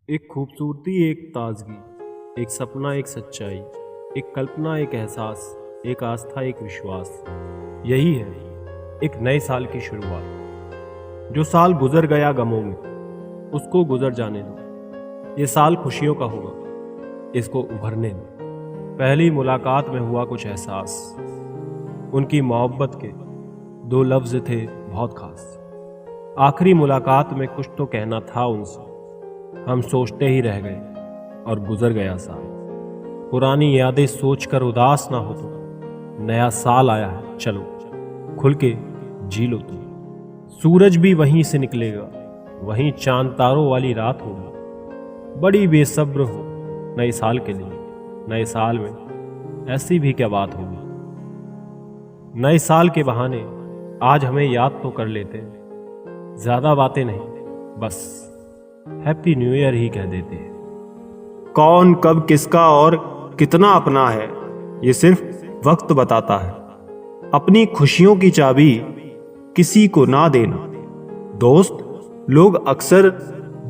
एक खूबसूरती, एक ताजगी, एक सपना, एक सच्चाई, एक कल्पना, एक एहसास, एक आस्था, एक विश्वास। यही है एक नए साल की शुरुआत। जो साल गुजर गया गमों में, उसको गुजर जाने दो। ये साल खुशियों का होगा, इसको उभरने दो। पहली मुलाकात में हुआ कुछ एहसास, उनकी मोहब्बत के दो लफ्ज थे बहुत खास। आखिरी मुलाकात में कुछ तो कहना था उनसे, हम सोचते ही रह गए और गुजर गया साल। पुरानी यादें सोचकर उदास ना हो तो, नया साल आया है, चलो खुल के जी लो तुम। सूरज भी वहीं से निकलेगा, वहीं चांद तारों वाली रात होगी। बड़ी बेसब्र हो नए साल के लिए, नए साल में ऐसी भी क्या बात होगी। नए साल के बहाने आज हमें याद तो कर लेते हैं, ज्यादा बातें नहीं, बस हैप्पी न्यू ईयर ही कह देते हैं। कौन कब किसका और कितना अपना है, ये सिर्फ वक्त बताता है। अपनी खुशियों की चाबी किसी को ना देना। दोस्त, लोग अक्सर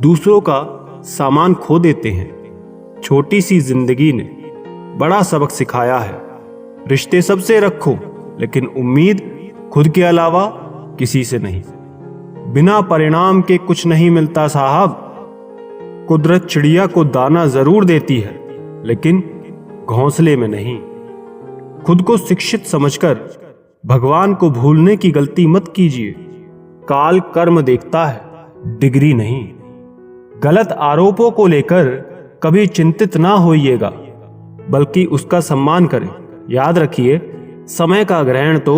दूसरों का सामान खो देते हैं। छोटी सी जिंदगी ने बड़ा सबक सिखाया है। रिश्ते सबसे रखो, लेकिन उम्मीद खुद के अलावा किसी से नहीं। बिना परिणाम के कुछ नहीं मिलता साहब। कुदरत चिड़िया को दाना जरूर देती है, लेकिन घोंसले में नहीं। खुद को शिक्षित समझकर भगवान को भूलने की गलती मत कीजिए। काल कर्म देखता है, डिग्री नहीं। गलत आरोपों को लेकर कभी चिंतित ना होइएगा, बल्कि उसका सम्मान करें। याद रखिए, समय का ग्रहण तो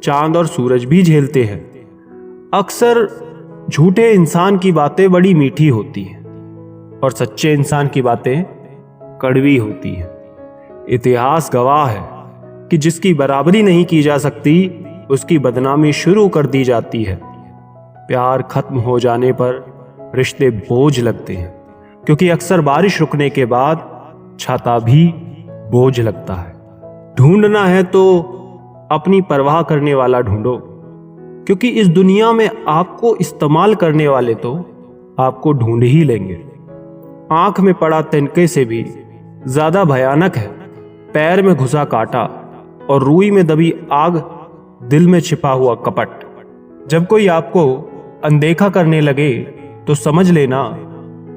चांद और सूरज भी झेलते हैं। अक्सर झूठे इंसान की बातें बड़ी मीठी होती हैं और सच्चे इंसान की बातें कड़वी होती हैं। इतिहास गवाह है कि जिसकी बराबरी नहीं की जा सकती, उसकी बदनामी शुरू कर दी जाती है। प्यार खत्म हो जाने पर रिश्ते बोझ लगते हैं, क्योंकि अक्सर बारिश रुकने के बाद छाता भी बोझ लगता है। ढूंढना है तो अपनी परवाह करने वाला ढूंढो, क्योंकि इस दुनिया में आपको इस्तेमाल करने वाले तो आपको ढूंढ ही लेंगे। आंख में पड़ा तिनके से भी ज्यादा भयानक है पैर में घुसा कांटा और रूई में दबी आग, दिल में छिपा हुआ कपट। जब कोई आपको अनदेखा करने लगे तो समझ लेना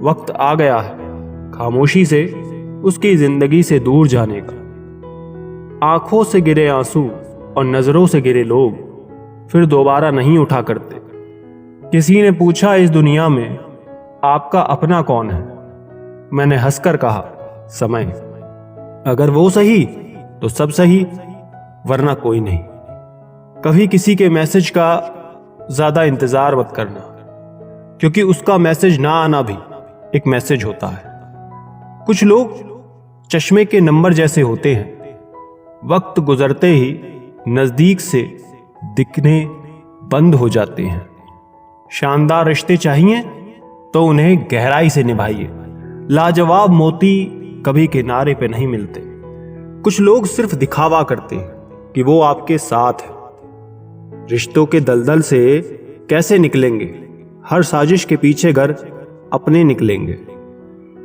वक्त आ गया है खामोशी से उसकी जिंदगी से दूर जाने का। आंखों से गिरे आंसू और नजरों से गिरे लोग फिर दोबारा नहीं उठा करते। किसी ने पूछा, इस दुनिया में आपका अपना कौन है? मैंने हंसकर कहा, समय। अगर वो सही तो सब सही, वरना कोई नहीं। कभी किसी के मैसेज का ज्यादा इंतजार मत करना, क्योंकि उसका मैसेज ना आना भी एक मैसेज होता है। कुछ लोग चश्मे के नंबर जैसे होते हैं, वक्त गुजरते ही नजदीक से दिखने बंद हो जाते हैं। शानदार रिश्ते चाहिए तो उन्हें गहराई से निभाइए। लाजवाब मोती कभी किनारे पे नहीं मिलते। कुछ लोग सिर्फ दिखावा करते हैं कि वो आपके साथ है। रिश्तों के दलदल से कैसे निकलेंगे? हर साजिश के पीछे घर अपने निकलेंगे।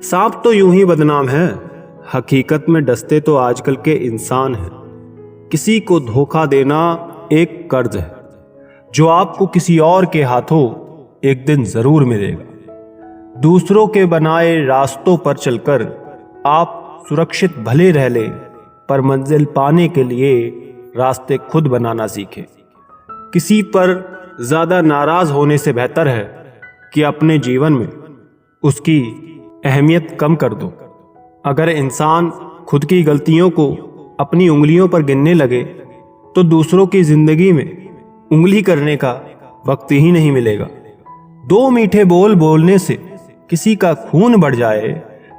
सांप तो यूं ही बदनाम है, हकीकत में डसते तो आजकल के इंसान हैं। किसी को धोखा देना एक कर्ज है, जो आपको किसी और के हाथों एक दिन जरूर मिलेगा। दूसरों के बनाए रास्तों पर चलकर आप सुरक्षित भले रह लें, पर मंजिल पाने के लिए रास्ते खुद बनाना सीखें। किसी पर ज्यादा नाराज होने से बेहतर है कि अपने जीवन में उसकी अहमियत कम कर दो। अगर इंसान खुद की गलतियों को अपनी उंगलियों पर गिनने लगे तो दूसरों की जिंदगी में उंगली करने का वक्त ही नहीं मिलेगा। दो मीठे बोल बोलने से किसी का खून बढ़ जाए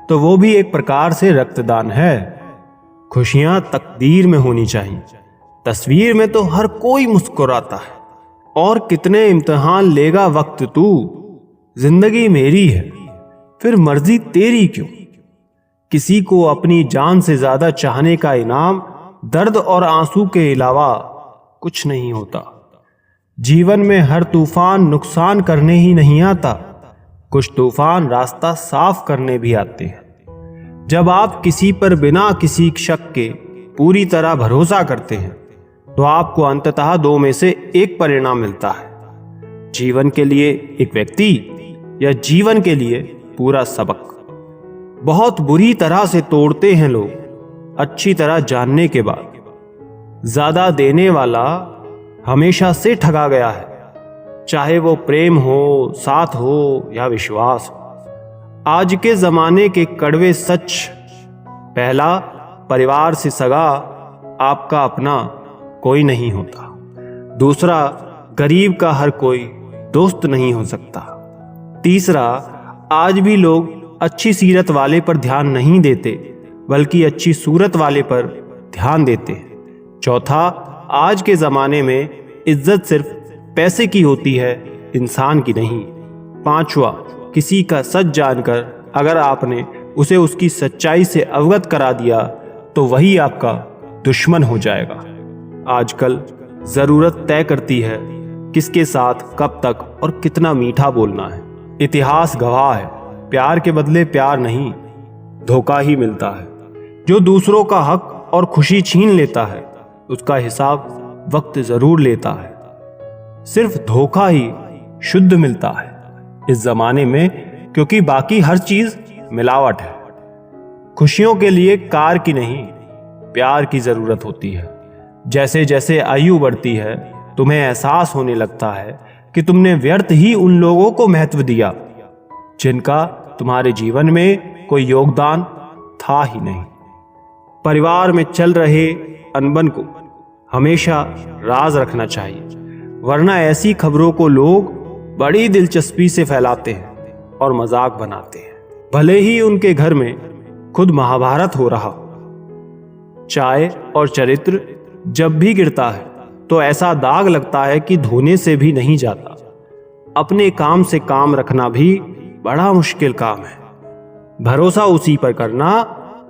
तो वो भी एक प्रकार से रक्तदान है। खुशियां तकदीर में होनी चाहिए, तस्वीर में तो हर कोई मुस्कुराता है। और कितने इम्तिहान लेगा वक्त तू, जिंदगी मेरी है फिर मर्जी तेरी क्यों। किसी को अपनी जान से ज्यादा चाहने का इनाम दर्द और आंसू के अलावा कुछ नहीं होता। जीवन में हर तूफान नुकसान करने ही नहीं आता, कुछ तूफान रास्ता साफ करने भी आते हैं। जब आप किसी पर बिना किसी शक के पूरी तरह भरोसा करते हैं तो आपको अंततः दो में से एक परिणाम मिलता है, जीवन के लिए एक व्यक्ति या जीवन के लिए पूरा सबक। बहुत बुरी तरह से तोड़ते हैं लोग अच्छी तरह जानने के बाद। ज्यादा देने वाला हमेशा से ठगा गया है, चाहे वो प्रेम हो, साथ हो या विश्वास हो। आज के जमाने के कड़वे सच: पहला, परिवार से सगा आपका अपना कोई नहीं होता। दूसरा, गरीब का हर कोई दोस्त नहीं हो सकता। तीसरा, आज भी लोग अच्छी सीरत वाले पर ध्यान नहीं देते बल्कि अच्छी सूरत वाले पर ध्यान देते हैं। चौथा, आज के ज़माने में इज्जत सिर्फ पैसे की होती है, इंसान की नहीं। पांचवा, किसी का सच जानकर अगर आपने उसे उसकी सच्चाई से अवगत करा दिया तो वही आपका दुश्मन हो जाएगा। आजकल ज़रूरत तय करती है किसके साथ कब तक और कितना मीठा बोलना है। इतिहास गवाह है, प्यार के बदले प्यार नहीं, धोखा ही मिलता है। जो दूसरों का हक और खुशी छीन लेता है उसका हिसाब वक्त जरूर लेता है। सिर्फ धोखा ही शुद्ध मिलता है इस जमाने में, क्योंकि बाकी हर चीज मिलावट है। खुशियों के लिए कार की नहीं, प्यार की जरूरत होती है। जैसे जैसे आयु बढ़ती है तुम्हें एहसास होने लगता है कि तुमने व्यर्थ ही उन लोगों को महत्व दिया जिनका तुम्हारे जीवन में कोई योगदान था ही नहीं। परिवार में चल रहे अनबन को हमेशा राज रखना चाहिए, वरना ऐसी खबरों को लोग बड़ी दिलचस्पी से फैलाते हैं और मजाक बनाते हैं, भले ही उनके घर में खुद महाभारत हो रहा हो। चाय और चरित्र जब भी गिरता है तो ऐसा दाग लगता है कि धोने से भी नहीं जाता। अपने काम से काम रखना भी बड़ा मुश्किल काम है। भरोसा उसी पर करना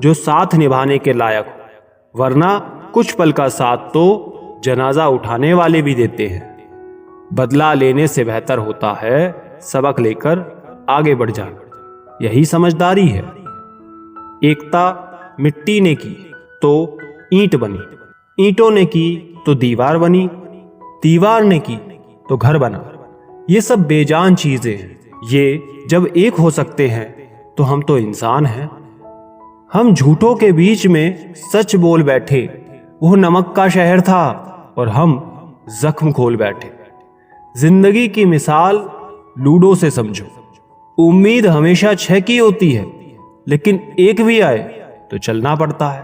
जो साथ निभाने के लायक हो, वरना कुछ पल का साथ तो जनाजा उठाने वाले भी देते हैं। बदला लेने से बेहतर होता है सबक लेकर आगे बढ़ जाना, यही समझदारी है। एकता मिट्टी ने की तो ईंट बनी, ईंटों ने की तो दीवार बनी, दीवार ने की तो घर बना। ये सब बेजान चीजें हैं। ये जब एक हो सकते हैं तो हम तो इंसान हैं। हम झूठों के बीच में सच बोल बैठे, वो नमक का शहर था और हम जख्म खोल बैठे। जिंदगी की मिसाल लूडो से समझो। उम्मीद हमेशा 6 की होती है, लेकिन एक भी आए तो चलना पड़ता है।